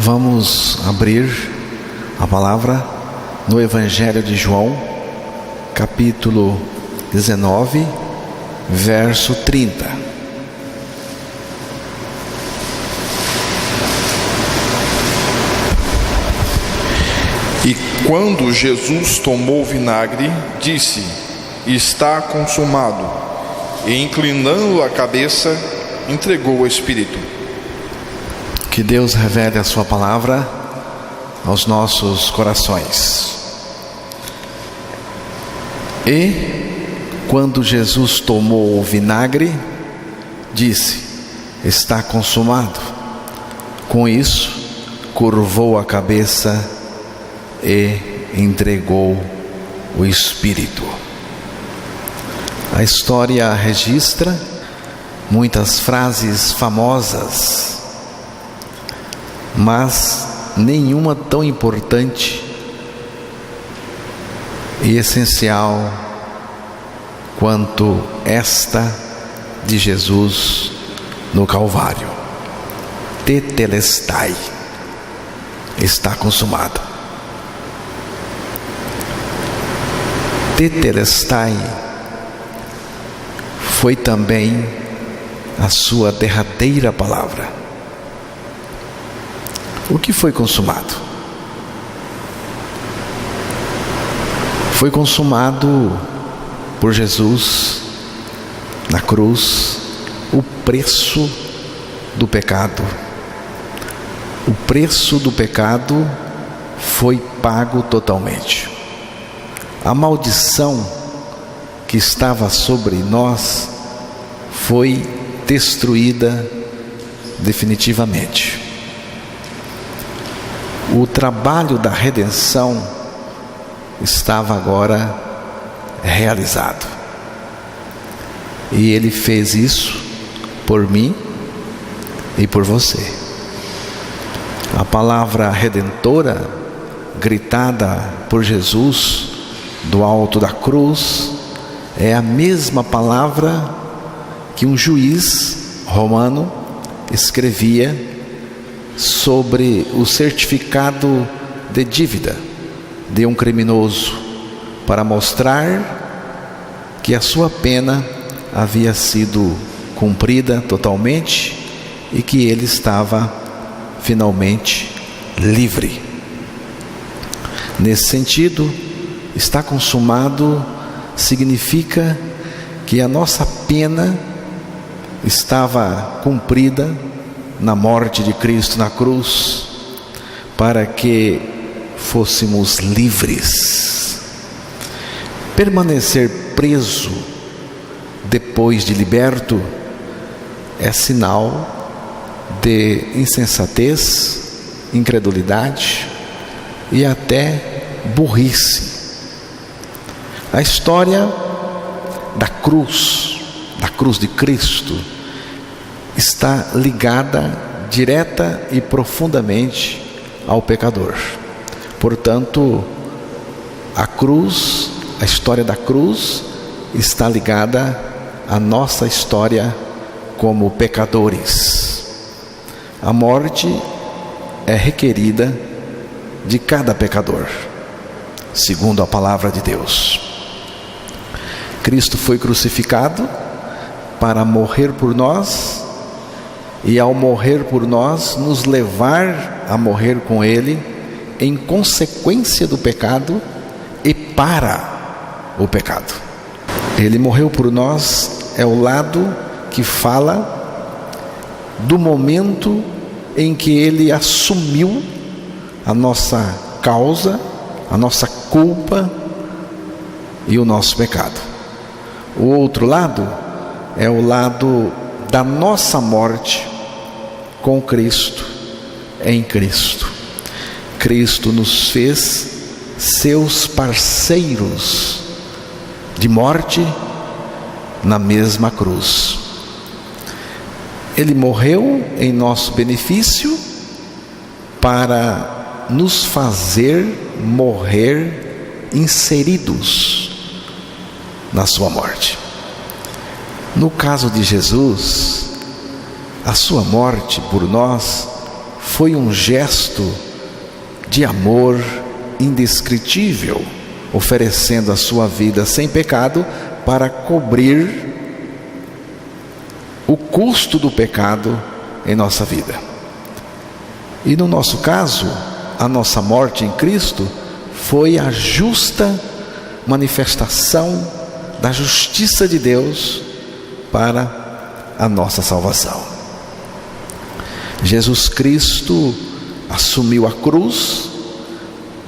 Vamos abrir a palavra no Evangelho de João, capítulo 19, verso 30. E quando Jesus tomou o vinagre, disse: está consumado. E inclinando a cabeça, entregou o Espírito. Que Deus revele a sua palavra aos nossos corações. E quando Jesus tomou o vinagre, disse: está consumado. Com isso, curvou a cabeça e entregou o Espírito. A história registra muitas frases famosas, mas nenhuma tão importante e essencial quanto esta de Jesus no Calvário: Tetelestai, está consumado. Tetelestai foi também a sua derradeira palavra. O que foi consumado? Foi consumado por Jesus na cruz o preço do pecado. O preço do pecado foi pago totalmente. A maldição que estava sobre nós foi destruída definitivamente. O trabalho da redenção estava agora realizado. E Ele fez isso por mim e por você. A palavra redentora, gritada por Jesus do alto da cruz, é a mesma palavra que um juiz romano escrevia sobre o certificado de dívida de um criminoso, para mostrar que a sua pena havia sido cumprida totalmente e que ele estava finalmente livre. Nesse sentido, está consumado significa que a nossa pena estava cumprida na morte de Cristo na cruz, para que fôssemos livres. Permanecer preso depois de liberto é sinal de insensatez, incredulidade e até burrice. A história da cruz de Cristo, está ligada direta e profundamente ao pecador. Portanto, a história da cruz está ligada à nossa história como pecadores. A morte é requerida de cada pecador, segundo a palavra de Deus. Cristo foi crucificado para morrer por nós, e ao morrer por nós, nos levar a morrer com Ele em consequência do pecado e para o pecado. Ele morreu por nós é o lado que fala do momento em que Ele assumiu a nossa causa, a nossa culpa e o nosso pecado. O outro lado é o lado da nossa morte com Cristo, em Cristo. Cristo nos fez seus parceiros de morte na mesma cruz. Ele morreu em nosso benefício para nos fazer morrer inseridos na sua morte. No caso de Jesus, a sua morte por nós foi um gesto de amor indescritível, oferecendo a sua vida sem pecado para cobrir o custo do pecado em nossa vida. E no nosso caso, a nossa morte em Cristo foi a justa manifestação da justiça de Deus para a nossa salvação. Jesus Cristo assumiu a cruz,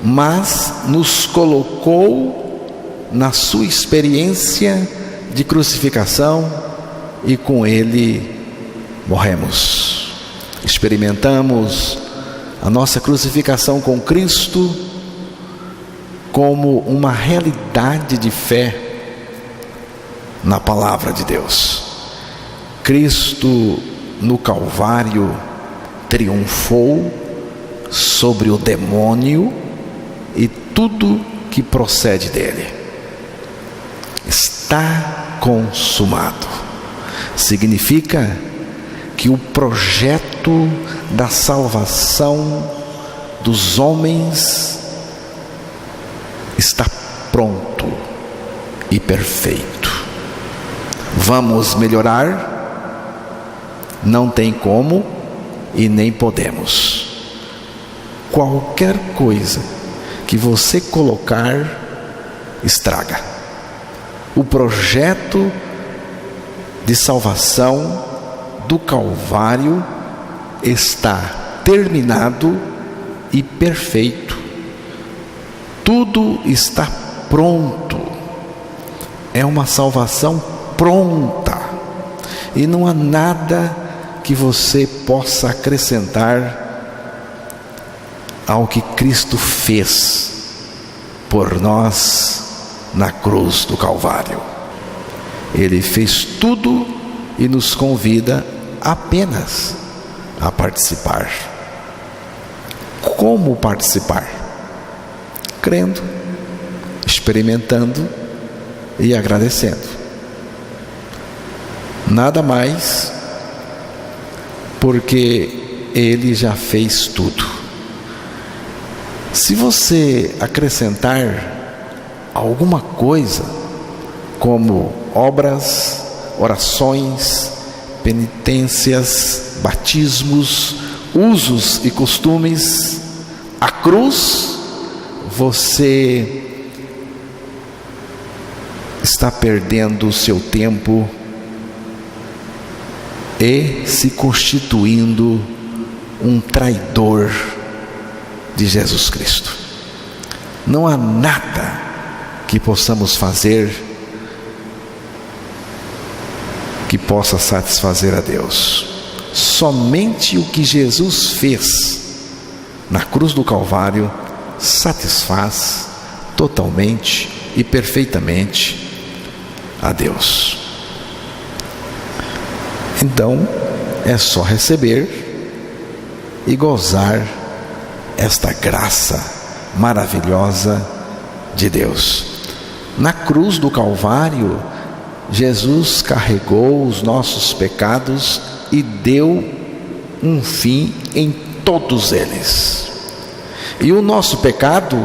mas nos colocou na sua experiência de crucificação e com Ele morremos. Experimentamos a nossa crucificação com Cristo como uma realidade de fé na palavra de Deus. Cristo no Calvário triunfou sobre o demônio e tudo que procede dele. Está consumado. Significa que o projeto da salvação dos homens está pronto e perfeito. Vamos melhorar? Não tem como e nem podemos. Qualquer coisa que você colocar, estraga. O projeto de salvação do Calvário está terminado e perfeito. Tudo está pronto. É uma salvação pronta. E não há nada que você possa acrescentar ao que Cristo fez por nós na cruz do Calvário. Ele fez tudo e nos convida apenas a participar. Como participar? Crendo, experimentando e agradecendo. Nada mais, porque Ele já fez tudo. Se você acrescentar alguma coisa, como obras, orações, penitências, batismos, usos e costumes, a cruz, você está perdendo o seu tempo e se constituindo um traidor de Jesus Cristo. Não há nada que possamos fazer que possa satisfazer a Deus. Somente o que Jesus fez na cruz do Calvário satisfaz totalmente e perfeitamente a Deus. Então, é só receber e gozar esta graça maravilhosa de Deus. Na cruz do Calvário, Jesus carregou os nossos pecados e deu um fim em todos eles. E o nosso pecado,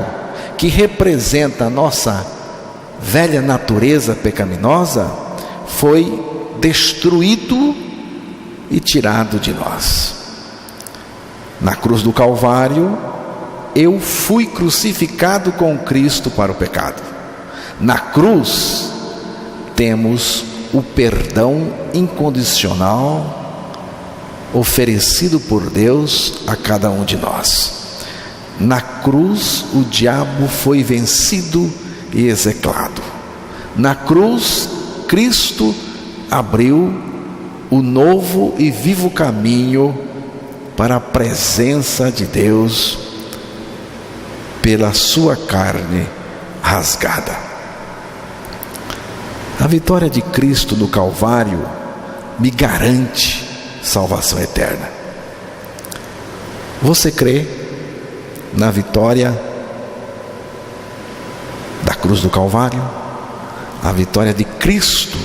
que representa a nossa velha natureza pecaminosa, foi destruído e tirado de nós. Na cruz do Calvário, eu fui crucificado com Cristo para o pecado. Na cruz, temos o perdão incondicional oferecido por Deus a cada um de nós. Na cruz, o diabo foi vencido e execrado. Na cruz, Cristo abriu o novo e vivo caminho para a presença de Deus pela sua carne rasgada. A vitória de Cristo no Calvário me garante salvação eterna. Você crê na vitória da cruz do Calvário? A vitória de Cristo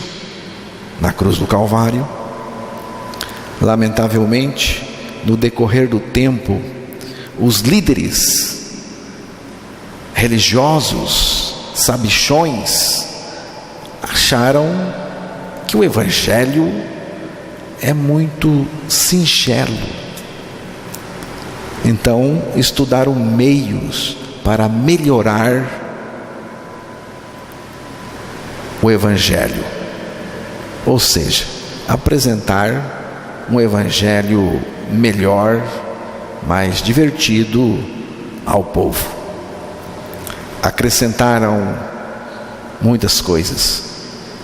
na cruz do Calvário? Lamentavelmente, no decorrer do tempo, os líderes religiosos, sabichões, acharam que o Evangelho é muito singelo. Então, estudaram meios para melhorar o Evangelho, ou seja, apresentar um Evangelho melhor, mais divertido ao povo. Acrescentaram muitas coisas,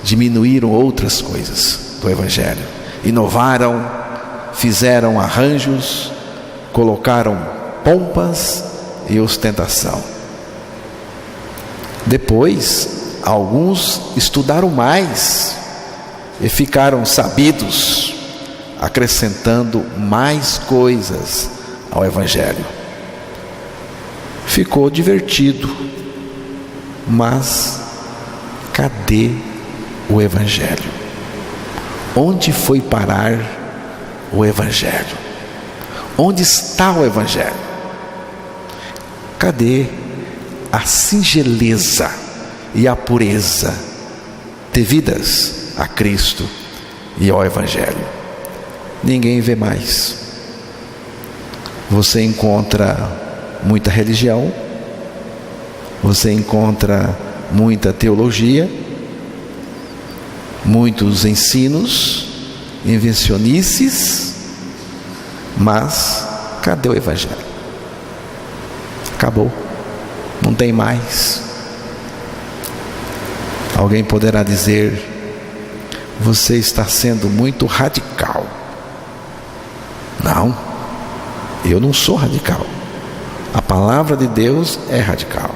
diminuíram outras coisas do Evangelho, inovaram, fizeram arranjos, colocaram pompas e ostentação. Depois, alguns estudaram mais e ficaram sabidos, acrescentando mais coisas ao Evangelho. Ficou divertido, mas cadê o Evangelho? Onde foi parar o Evangelho? Onde está o Evangelho? Cadê a singeleza e a pureza devidas a Cristo e ao Evangelho? Ninguém vê mais. Você encontra muita religião, você encontra muita teologia, muitos ensinos, invencionices, mas cadê o Evangelho? Acabou, não tem mais. Alguém poderá dizer: você está sendo muito radical. Não, eu não sou radical. A palavra de Deus é radical.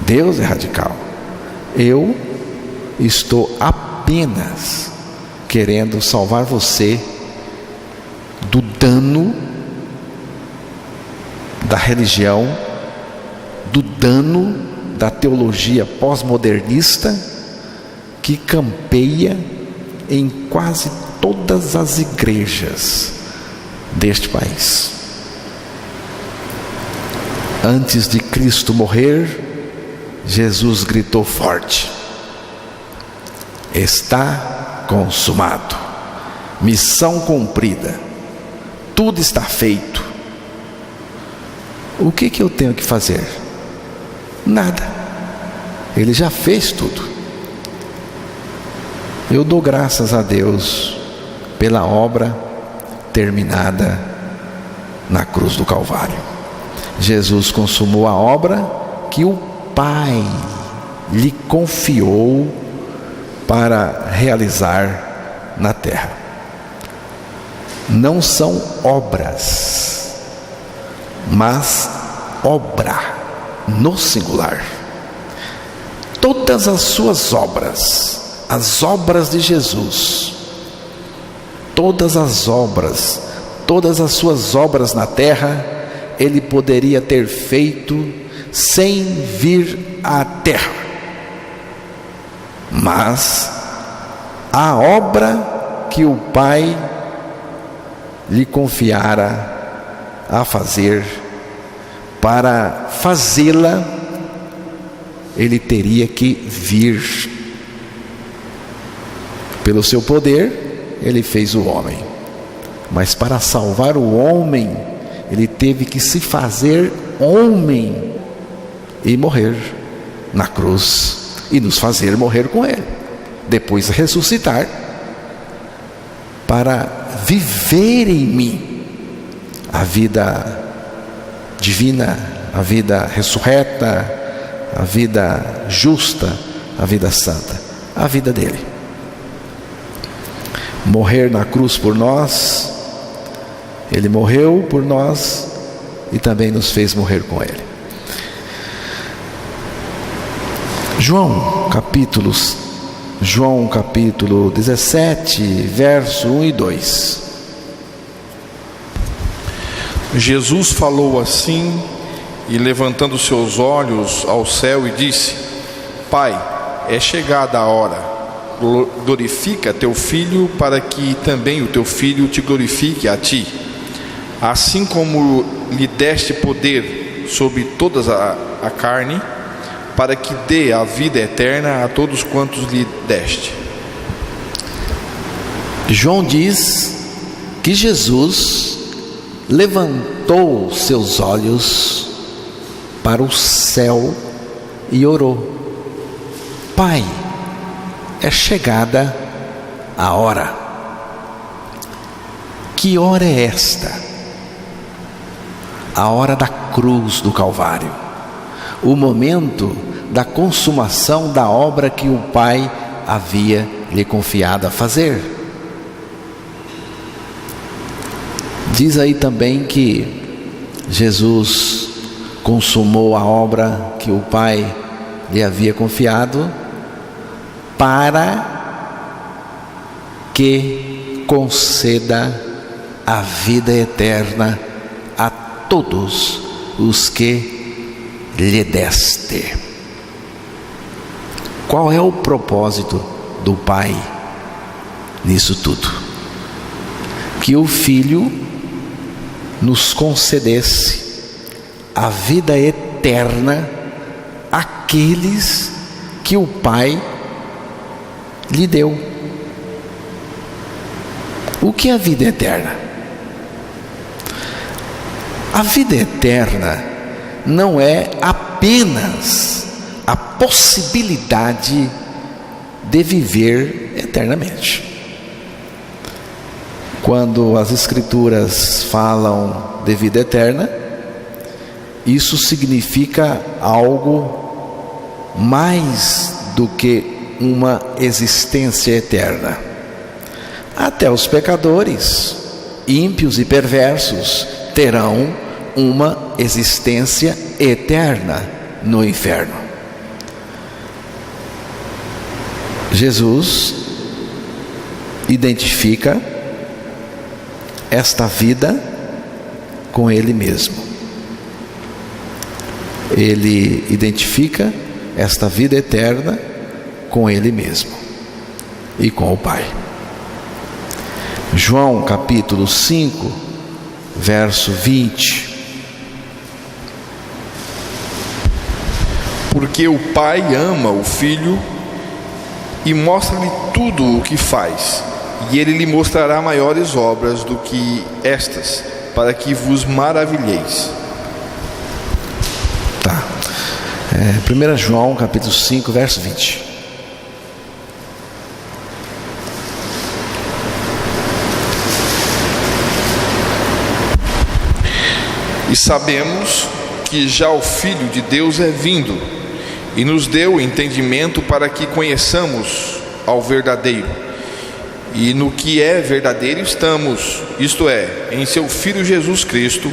Deus é radical. Eu estou apenas querendo salvar você do dano da religião, do dano da teologia pós-modernista que campeia em quase todas as igrejas deste país. Antes de Cristo morrer, Jesus gritou forte: está consumado, missão cumprida, tudo está feito. O que eu tenho que fazer? Nada, Ele já fez tudo. Eu dou graças a Deus pela obra terminada na cruz do Calvário. Jesus consumou a obra que o Pai lhe confiou para realizar na terra. Não são obras, mas obra no singular. Todas as suas obras, as obras de Jesus, todas as suas obras na terra, Ele poderia ter feito sem vir à terra. Mas a obra que o Pai lhe confiara a fazer, para fazê-la, Ele teria que vir. Pelo seu poder, Ele fez o homem. Mas para salvar o homem, Ele teve que se fazer homem e morrer na cruz, e nos fazer morrer com Ele, depois ressuscitar para viver em mim a vida divina, a vida ressurreta, a vida justa, a vida santa, a vida dele. Morrer na cruz por nós, Ele morreu por nós e também nos fez morrer com Ele. João capítulo 17, verso 1 e 2. Jesus falou assim, e levantando seus olhos ao céu, e disse: Pai, é chegada a hora, glorifica teu filho, para que também o teu filho te glorifique a ti, assim como lhe deste poder sobre toda a carne, para que dê a vida eterna a todos quantos lhe deste. João diz que Jesus levantou seus olhos para o céu e orou: Pai, é chegada a hora. Que hora é esta? A hora da cruz do Calvário, o momento da consumação da obra que o Pai havia lhe confiado a fazer. Diz aí também que Jesus consumou a obra que o Pai lhe havia confiado para que conceda a vida eterna a todos os que lhe deste. Qual é o propósito do Pai nisso tudo? Que o Filho nos concedesse a vida eterna àqueles que o Pai lhe deu. O que é a vida eterna? A vida eterna não é apenas a possibilidade de viver eternamente. Quando as Escrituras falam de vida eterna, isso significa algo mais do que uma existência eterna. Até os pecadores, ímpios e perversos, terão uma existência eterna no inferno. Jesus identifica esta vida com Ele mesmo. Ele identifica esta vida eterna com Ele mesmo e com o Pai. João capítulo 5, verso 20. Porque o Pai ama o Filho e mostra-lhe tudo o que faz, e Ele lhe mostrará maiores obras do que estas, para que vos maravilheis. Tá. 1 João capítulo 5, verso 20. E sabemos que já o Filho de Deus é vindo, e nos deu entendimento para que conheçamos ao verdadeiro. E no que é verdadeiro estamos, isto é, em seu Filho Jesus Cristo.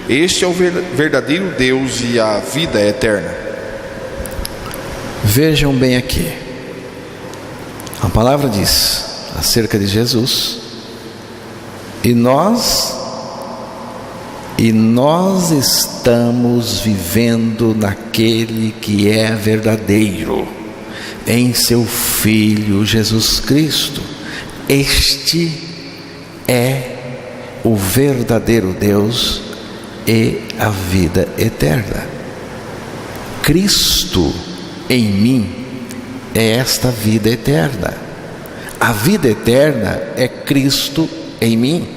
Este é o verdadeiro Deus e a vida eterna. Vejam bem aqui. A palavra diz acerca de Jesus, e nós estamos vivendo naquele que é verdadeiro, em seu Filho Jesus Cristo. Este é o verdadeiro Deus e a vida eterna. Cristo em mim é esta vida eterna. A vida eterna é Cristo em mim.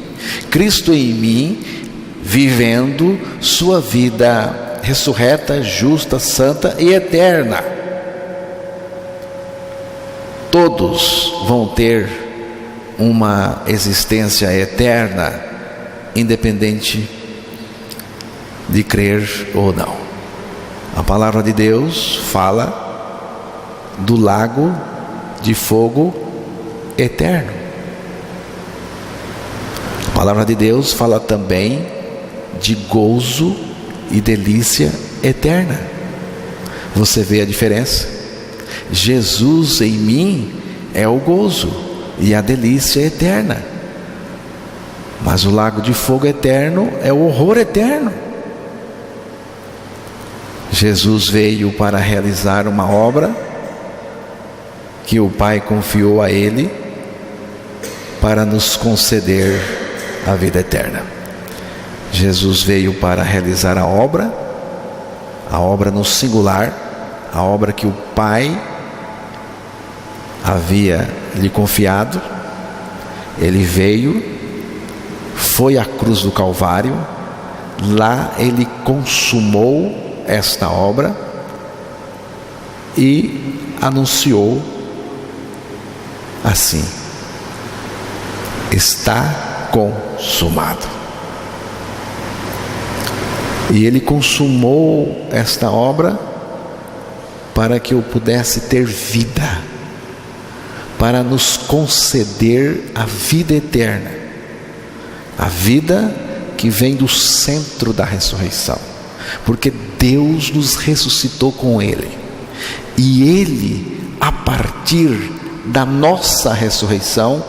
Cristo em mim, vivendo sua vida ressurreta, justa, santa e eterna. Todos vão ter uma existência eterna, independente de crer ou não. A palavra de Deus fala do lago de fogo eterno. A palavra de Deus fala também de gozo e delícia eterna. Você vê a diferença? Jesus em mim é o gozo e a delícia eterna, mas o lago de fogo eterno é o horror eterno. Jesus veio para realizar uma obra que o Pai confiou a Ele para nos conceder a vida eterna. Jesus veio para realizar a obra no singular, a obra que o Pai havia lhe confiado. Ele veio, foi à cruz do Calvário, lá ele consumou esta obra e anunciou assim: está consumado. E ele consumou esta obra para que eu pudesse ter vida, para nos conceder a vida eterna, a vida que vem do centro da ressurreição, porque Deus nos ressuscitou com Ele, e Ele, a partir da nossa ressurreição,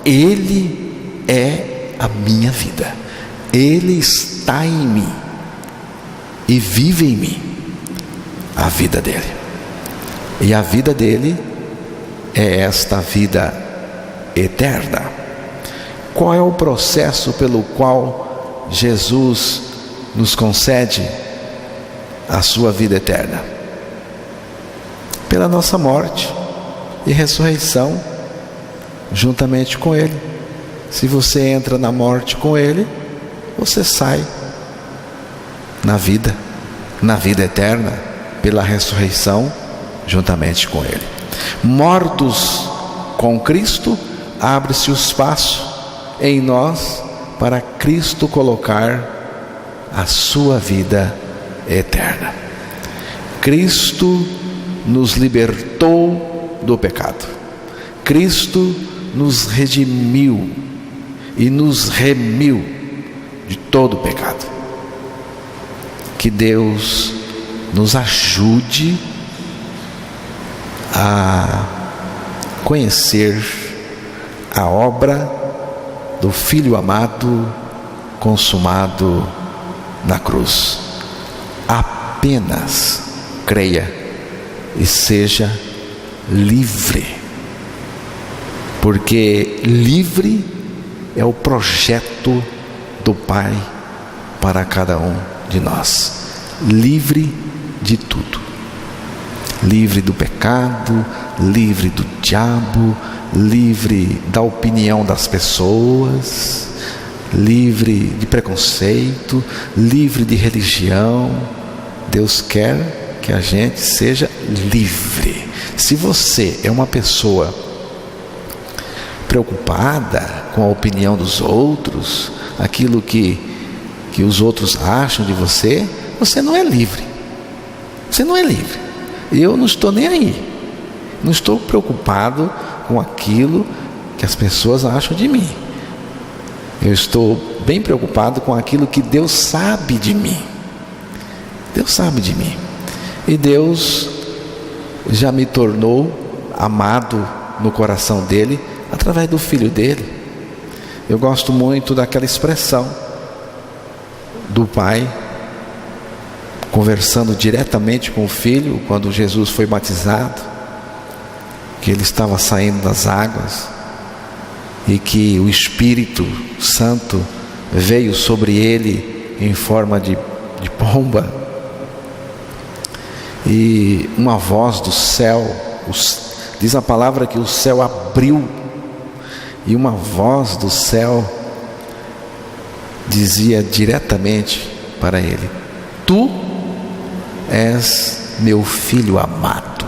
Ele é a minha vida, Ele está em mim e vive em mim a vida dele. E a vida dele é esta vida eterna. Qual é o processo pelo qual Jesus nos concede a sua vida eterna? Pela nossa morte e ressurreição juntamente com Ele. Se você entra na morte com Ele, você sai na vida eterna, pela ressurreição juntamente com Ele. Mortos com Cristo, abre-se o espaço em nós para Cristo colocar a sua vida eterna. Cristo nos libertou do pecado. Cristo nos redimiu e nos remiu de todo o pecado. Que Deus nos ajude a conhecer a obra do Filho amado consumado na cruz. Apenas creia e seja livre, porque livre é o projeto do Pai para cada um de nós. Livre de tudo, livre do pecado, livre do diabo, livre da opinião das pessoas, livre de preconceito, livre de religião. Deus quer que a gente seja livre. Se você é uma pessoa preocupada com a opinião dos outros, aquilo que os outros acham de você, você não é livre. Você não é livre. Eu não estou nem aí. Não estou preocupado com aquilo que as pessoas acham de mim. Eu estou bem preocupado com aquilo que Deus sabe de mim. Deus sabe de mim. E Deus já me tornou amado no coração dele através do Filho dele. Eu gosto muito daquela expressão do Pai conversando diretamente com o Filho quando Jesus foi batizado, que ele estava saindo das águas e que o Espírito Santo veio sobre ele em forma de pomba, e uma voz do céu, diz a palavra que o céu abriu, e uma voz do céu dizia diretamente para ele: tu és meu Filho amado,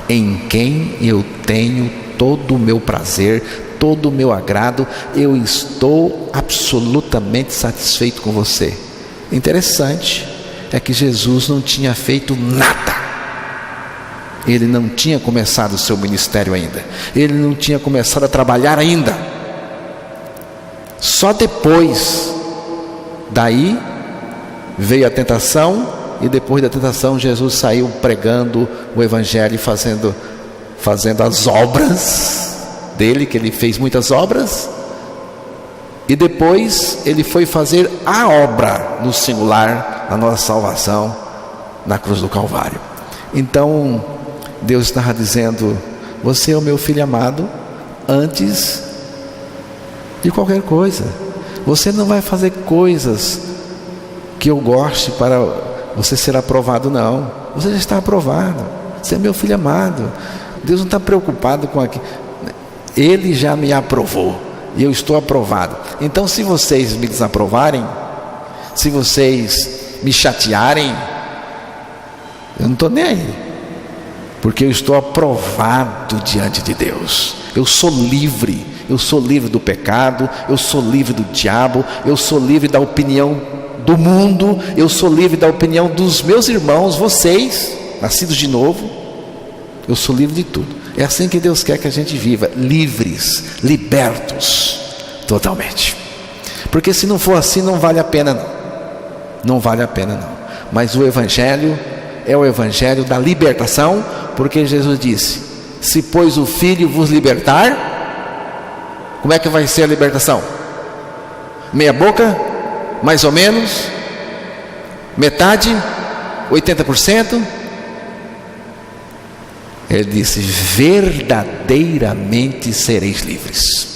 em quem eu tenho todo o meu prazer, todo o meu agrado, eu estou absolutamente satisfeito com você. Interessante é que Jesus não tinha feito nada. Ele não tinha começado o seu ministério ainda. Ele não tinha começado a trabalhar ainda. Só depois daí veio a tentação, e depois da tentação Jesus saiu pregando o Evangelho, fazendo as obras dele, que ele fez muitas obras, e depois ele foi fazer a obra no singular, a nossa salvação, na cruz do Calvário. Então Deus estava dizendo: você é o meu Filho amado antes de qualquer coisa. Você não vai fazer coisas que eu goste para você ser aprovado, não. Você já está aprovado. Você é meu filho amado. Deus não está preocupado com aquilo. Ele já me aprovou e eu estou aprovado. Então, se vocês me desaprovarem, se vocês me chatearem, eu não estou nem aí, porque eu estou aprovado diante de Deus. Eu sou livre. Eu sou livre do pecado, eu sou livre do diabo, eu sou livre da opinião do mundo, eu sou livre da opinião dos meus irmãos, vocês, nascidos de novo. Eu sou livre de tudo. É assim que Deus quer que a gente viva, livres, libertos, totalmente. Porque se não for assim, não vale a pena não. Não vale a pena não. Mas o Evangelho é o Evangelho da libertação, porque Jesus disse: se pois o Filho vos libertar, como é que vai ser a libertação? Meia boca? Mais ou menos? Metade? 80%? Ele disse: verdadeiramente sereis livres.